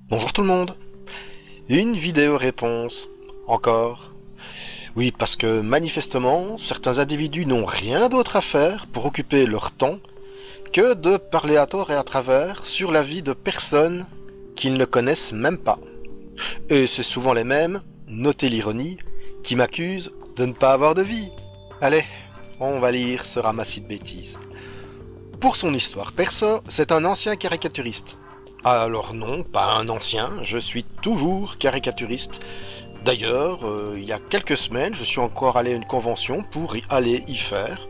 Bonjour tout le monde. Une vidéo réponse. Encore. Oui, parce que manifestement, certains individus n'ont rien d'autre à faire pour occuper leur temps que de parler à tort et à travers sur la vie de personnes qu'ils ne connaissent même pas. Et c'est souvent les mêmes, notez l'ironie, qui m'accusent de ne pas avoir de vie. Allez, on va lire ce ramassis de bêtises. Pour son histoire perso, c'est un ancien caricaturiste. Alors non, pas un ancien, je suis toujours caricaturiste. D'ailleurs, il y a quelques semaines, je suis encore allé à une convention pour aller y faire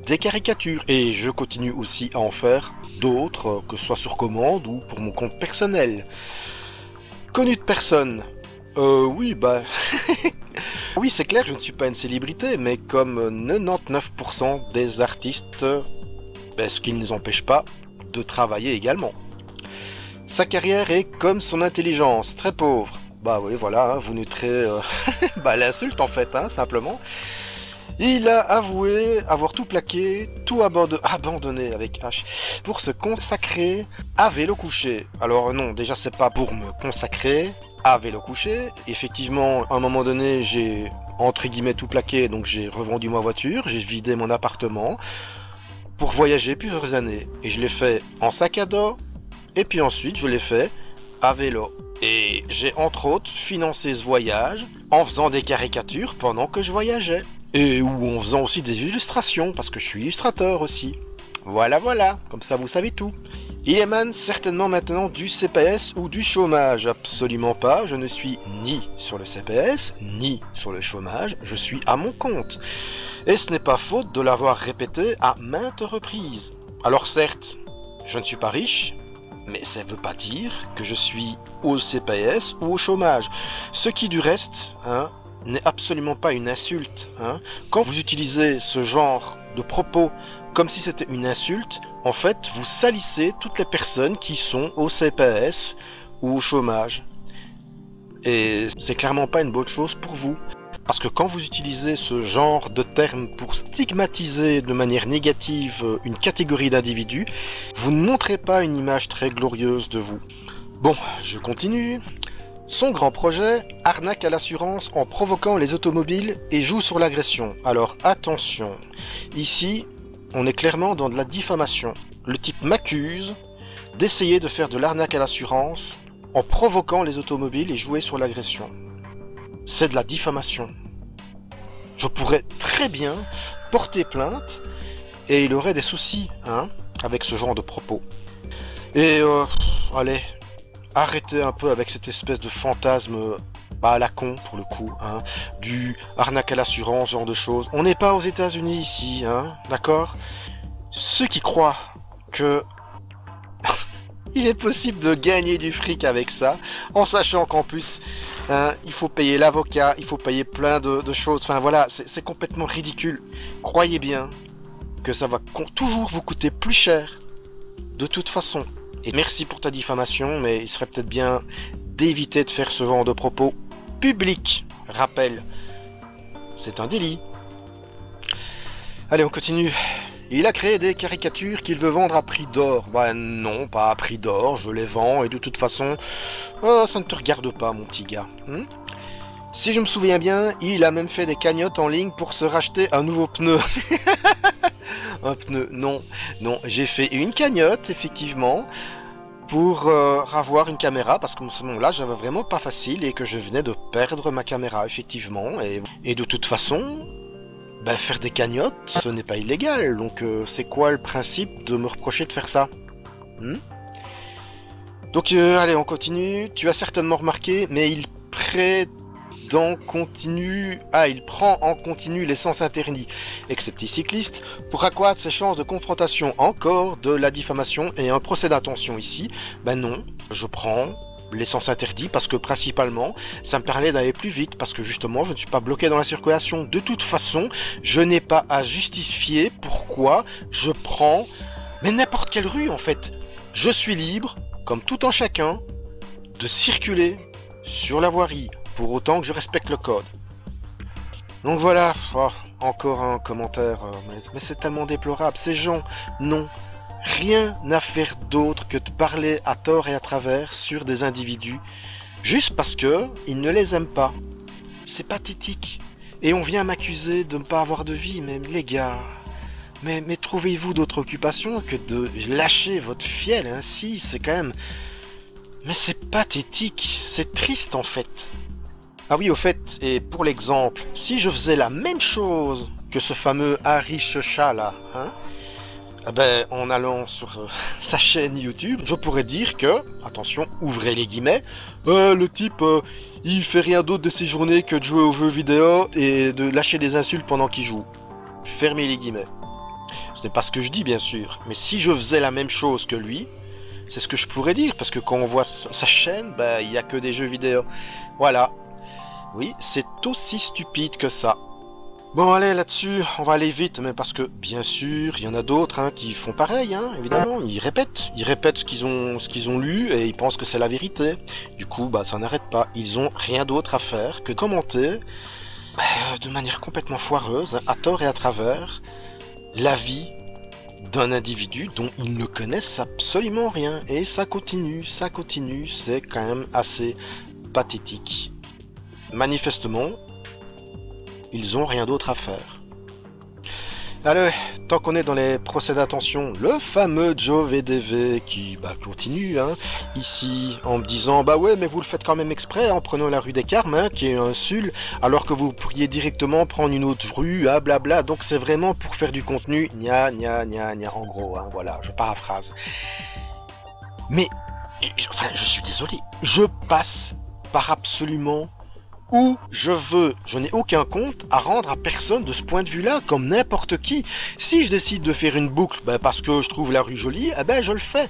des caricatures. Et je continue aussi à en faire d'autres, que ce soit sur commande ou pour mon compte personnel. Connu de personne. Oui, bah... oui, c'est clair, je ne suis pas une célébrité, mais comme 99% des artistes, ce qui ne les empêche pas de travailler également. Sa carrière est comme son intelligence, très pauvre. Bah oui, voilà, hein, vous noterez l'insulte en fait, hein, simplement. Il a avoué avoir tout plaqué, tout abandonné avec H, pour se consacrer à vélo couché. Alors non, déjà c'est pas pour me consacrer à vélo couché. Effectivement, à un moment donné, j'ai entre guillemets tout plaqué, donc j'ai revendu ma voiture, j'ai vidé mon appartement pour voyager plusieurs années. Et je l'ai fait en sac à dos, et puis ensuite je l'ai fait à vélo. Et j'ai entre autres financé ce voyage en faisant des caricatures pendant que je voyageais. Et ou en faisant aussi des illustrations, parce que je suis illustrateur aussi. Voilà, voilà, comme ça vous savez tout. Il émane certainement maintenant du CPS ou du chômage. Absolument pas, je ne suis ni sur le CPS, ni sur le chômage, je suis à mon compte. Et ce n'est pas faute de l'avoir répété à maintes reprises. Alors certes, je ne suis pas riche, mais ça ne veut pas dire que je suis au CPS ou au chômage. Ce qui du reste, n'est absolument pas une insulte. Quand vous utilisez ce genre de propos comme si c'était une insulte, en fait, vous salissez toutes les personnes qui sont au CPS ou au chômage. Et c'est clairement pas une bonne chose pour vous. Parce que quand vous utilisez ce genre de termes pour stigmatiser de manière négative une catégorie d'individus, vous ne montrez pas une image très glorieuse de vous. Bon, je continue. Son grand projet, arnaque à l'assurance en provoquant les automobiles et joue sur l'agression. Alors attention, ici, on est clairement dans de la diffamation. Le type m'accuse d'essayer de faire de l'arnaque à l'assurance en provoquant les automobiles et jouer sur l'agression. C'est de la diffamation. Je pourrais très bien porter plainte et il aurait des soucis avec ce genre de propos. Et allez, arrêtez un peu avec cette espèce de fantasme à la con pour le coup, du arnaque à l'assurance, genre de choses. On n'est pas aux États-Unis ici, d'accord? Ceux qui croient que il est possible de gagner du fric avec ça, en sachant qu'en plus, il faut payer l'avocat, il faut payer plein de choses. Enfin voilà, c'est complètement ridicule. Croyez bien que ça va toujours vous coûter plus cher, de toute façon. Et merci pour ta diffamation, mais il serait peut-être bien d'éviter de faire ce genre de propos publics. Rappel, c'est un délit. Allez, on continue. Il a créé des caricatures qu'il veut vendre à prix d'or. Bah non, pas à prix d'or, je les vends et de toute façon, ça ne te regarde pas mon petit gars. Si je me souviens bien, il a même fait des cagnottes en ligne pour se racheter un nouveau pneu. Un pneu, non, j'ai fait une cagnotte, effectivement, pour avoir une caméra, parce que à ce moment-là, j'avais vraiment pas facile et que je venais de perdre ma caméra, effectivement, et de toute façon... faire des cagnottes, ce n'est pas illégal, donc c'est quoi le principe de me reprocher de faire ça? Donc allez, on continue. Tu as certainement remarqué, mais il prend en continu l'essence interdit, excepté cycliste, pour accroître ses chances de confrontation. Encore de la diffamation et un procès d'intention ici. Ben non, je prends l'essence interdit parce que principalement ça me permet d'aller plus vite parce que justement je ne suis pas bloqué dans la circulation. De toute façon, je n'ai pas à justifier pourquoi je prends n'importe quelle rue en fait. Je suis libre, comme tout un chacun, de circuler sur la voirie pour autant que je respecte le code. Donc voilà, encore un commentaire, mais c'est tellement déplorable. Ces gens n'ont rien à faire d'autre que de parler à tort et à travers sur des individus, juste parce que ils ne les aiment pas. C'est pathétique. Et on vient m'accuser de ne pas avoir de vie, mais les gars... Mais trouvez-vous d'autres occupations que de lâcher votre fiel ainsi, c'est quand même... Mais c'est pathétique, c'est triste en fait. Ah oui, au fait, et pour l'exemple, si je faisais la même chose que ce fameux Harry Checha là, eh ben, en allant sur sa chaîne YouTube, je pourrais dire que, attention, ouvrez les guillemets, le type, il fait rien d'autre de ses journées que de jouer aux jeux vidéo et de lâcher des insultes pendant qu'il joue. Fermez les guillemets. Ce n'est pas ce que je dis, bien sûr, mais si je faisais la même chose que lui, c'est ce que je pourrais dire, parce que quand on voit sa chaîne, ben, il n'y a que des jeux vidéo. Voilà. Oui, c'est aussi stupide que ça. Bon, allez, là-dessus, on va aller vite, mais parce que, bien sûr, il y en a d'autres qui font pareil, évidemment. Ils répètent ce qu'ils ont lu, et ils pensent que c'est la vérité. Du coup, bah, ça n'arrête pas. Ils ont rien d'autre à faire que commenter, de manière complètement foireuse, à tort et à travers, la vie d'un individu dont ils ne connaissent absolument rien. Et ça continue, c'est quand même assez pathétique. Manifestement, ils ont rien d'autre à faire. Allez, tant qu'on est dans les procès d'attention, le fameux Joe VDV qui continue ici en me disant bah ouais mais vous le faites quand même exprès en prenant la rue des Carmes qui est un sul alors que vous pourriez directement prendre une autre rue blabla, donc c'est vraiment pour faire du contenu gna en gros voilà, je paraphrase. Mais enfin je suis désolé, je passe par absolument où je veux. Je n'ai aucun compte à rendre à personne de ce point de vue-là, comme n'importe qui. Si je décide de faire une boucle, parce que je trouve la rue jolie, je le fais.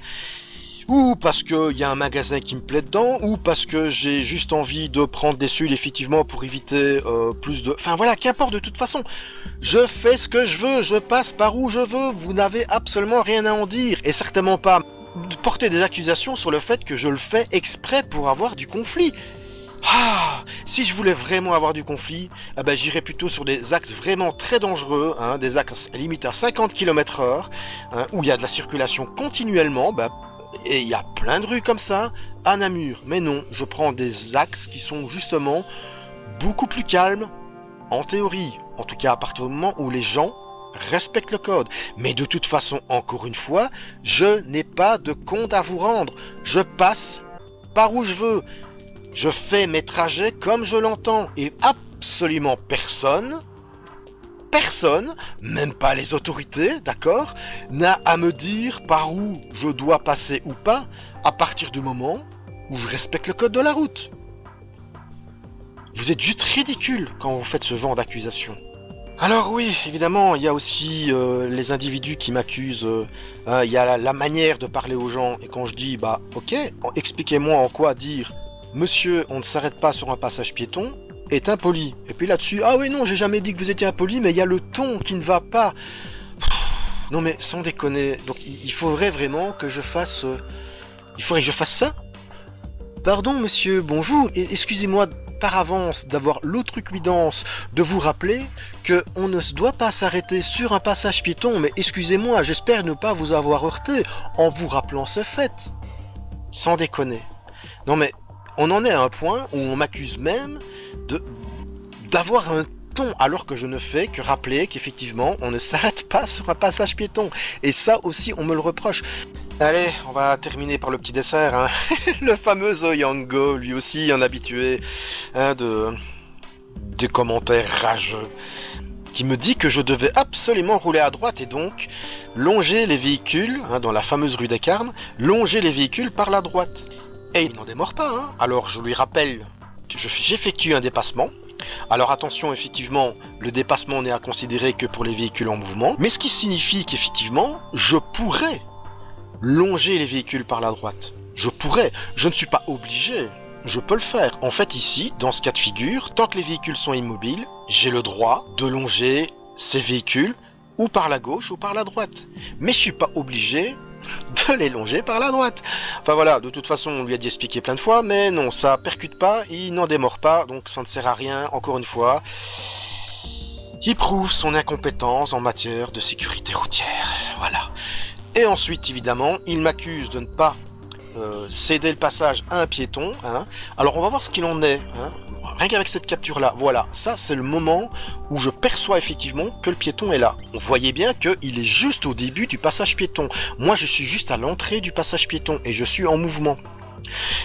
Ou parce qu'il y a un magasin qui me plaît dedans, ou parce que j'ai juste envie de prendre des suls effectivement pour éviter plus de... Enfin voilà, qu'importe de toute façon. Je fais ce que je veux, je passe par où je veux, vous n'avez absolument rien à en dire, et certainement pas porter des accusations sur le fait que je le fais exprès pour avoir du conflit. Si je voulais vraiment avoir du conflit, j'irais plutôt sur des axes vraiment très dangereux, des axes limite à 50 km/h, où il y a de la circulation continuellement, et il y a plein de rues comme ça, à Namur. Mais non, je prends des axes qui sont justement beaucoup plus calmes, en théorie, en tout cas à partir du moment où les gens respectent le code. Mais de toute façon, encore une fois, je n'ai pas de compte à vous rendre, je passe par où je veux. Je fais mes trajets comme je l'entends et absolument personne, même pas les autorités, d'accord, n'a à me dire par où je dois passer ou pas à partir du moment où je respecte le code de la route. Vous êtes juste ridicule quand vous faites ce genre d'accusation. Alors oui, évidemment, il y a aussi les individus qui m'accusent, il y a la manière de parler aux gens, et quand je dis, ok, expliquez-moi en quoi dire « Monsieur, on ne s'arrête pas sur un passage piéton » est impoli. Et puis là-dessus, « Ah oui, non, j'ai jamais dit que vous étiez impoli, mais il y a le ton qui ne va pas. » Non mais, sans déconner, donc il faudrait vraiment que je fasse... il faudrait que je fasse ça? Pardon, monsieur, bonjour, excusez-moi par avance d'avoir l'outrecuidance de vous rappeler que on ne doit pas s'arrêter sur un passage piéton, mais excusez-moi, j'espère ne pas vous avoir heurté en vous rappelant ce fait. Sans déconner. Non mais, on en est à un point où on m'accuse même d'avoir un ton, alors que je ne fais que rappeler qu'effectivement, on ne s'arrête pas sur un passage piéton. Et ça aussi, on me le reproche. Allez, on va terminer par le petit dessert. Le fameux Zoyango, lui aussi un habitué des commentaires rageux, qui me dit que je devais absolument rouler à droite et donc longer les véhicules, dans la fameuse rue des Carmes, longer les véhicules par la droite. Et il n'en démord pas, Alors je lui rappelle que j'effectue un dépassement. Alors attention, effectivement, le dépassement n'est à considérer que pour les véhicules en mouvement, mais ce qui signifie qu'effectivement, je pourrais longer les véhicules par la droite. Je pourrais, je ne suis pas obligé, je peux le faire. En fait ici, dans ce cas de figure, tant que les véhicules sont immobiles, j'ai le droit de longer ces véhicules ou par la gauche ou par la droite. Mais je suis pas obligé de les longer par la droite. Enfin voilà, de toute façon on lui a dit expliquer plein de fois, mais non, ça percute pas, il n'en démord pas, donc ça ne sert à rien, encore une fois. Il prouve son incompétence en matière de sécurité routière, voilà. Et ensuite, évidemment, il m'accuse de ne pas céder le passage à un piéton. Hein. Alors, on va voir ce qu'il en est. Hein. Rien qu'avec cette capture-là, voilà, ça c'est le moment où je perçois effectivement que le piéton est là. On voyait bien qu'il est juste au début du passage piéton. Moi, je suis juste à l'entrée du passage piéton et je suis en mouvement.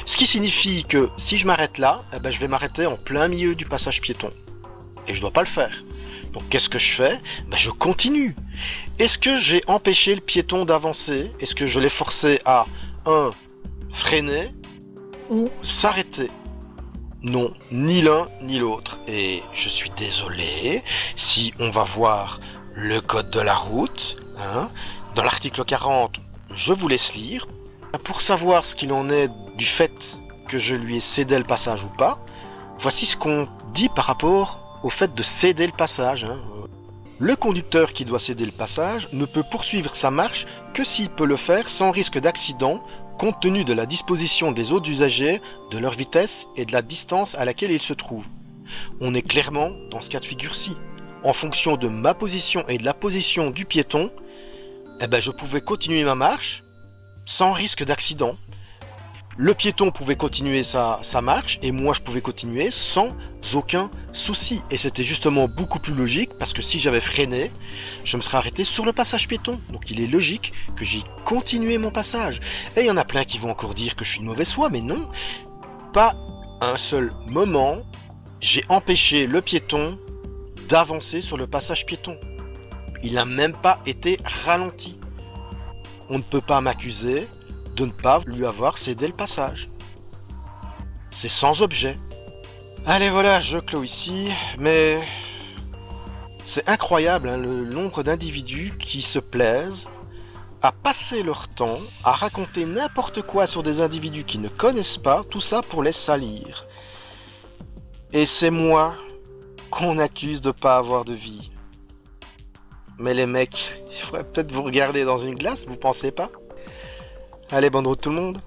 Ce qui signifie que si je m'arrête là, eh ben, je vais m'arrêter en plein milieu du passage piéton. Et je dois pas le faire. Donc qu'est-ce que je fais? Ben, je continue. Est-ce que j'ai empêché le piéton d'avancer? Est-ce que je l'ai forcé à freiner ou s'arrêter? Non, ni l'un ni l'autre. Et je suis désolé, si on va voir le code de la route, hein, dans l'article 40, je vous laisse lire. Pour savoir ce qu'il en est du fait que je lui ai cédé le passage ou pas, voici ce qu'on dit par rapport au fait de céder le passage. Hein. Le conducteur qui doit céder le passage ne peut poursuivre sa marche que s'il peut le faire sans risque d'accident, compte tenu de la disposition des autres usagers, de leur vitesse et de la distance à laquelle ils se trouvent. On est clairement dans ce cas de figure-ci. En fonction de ma position et de la position du piéton, eh ben je pouvais continuer ma marche sans risque d'accident. Le piéton pouvait continuer sa marche et moi je pouvais continuer sans aucun souci. Et c'était justement beaucoup plus logique parce que si j'avais freiné, je me serais arrêté sur le passage piéton. Donc il est logique que j'ai continué mon passage. Et il y en a plein qui vont encore dire que je suis de mauvaise foi, mais non. Pas un seul moment, j'ai empêché le piéton d'avancer sur le passage piéton. Il n'a même pas été ralenti. On ne peut pas m'accuser de ne pas lui avoir cédé le passage. C'est sans objet. Allez voilà, je clôt ici, mais c'est incroyable hein, le nombre d'individus qui se plaisent à passer leur temps à raconter n'importe quoi sur des individus qui ne connaissent pas, tout ça pour les salir. Et c'est moi qu'on accuse de pas avoir de vie. Mais les mecs, il faudrait peut-être vous regarder dans une glace, vous pensez pas? Allez, bonne route tout le monde.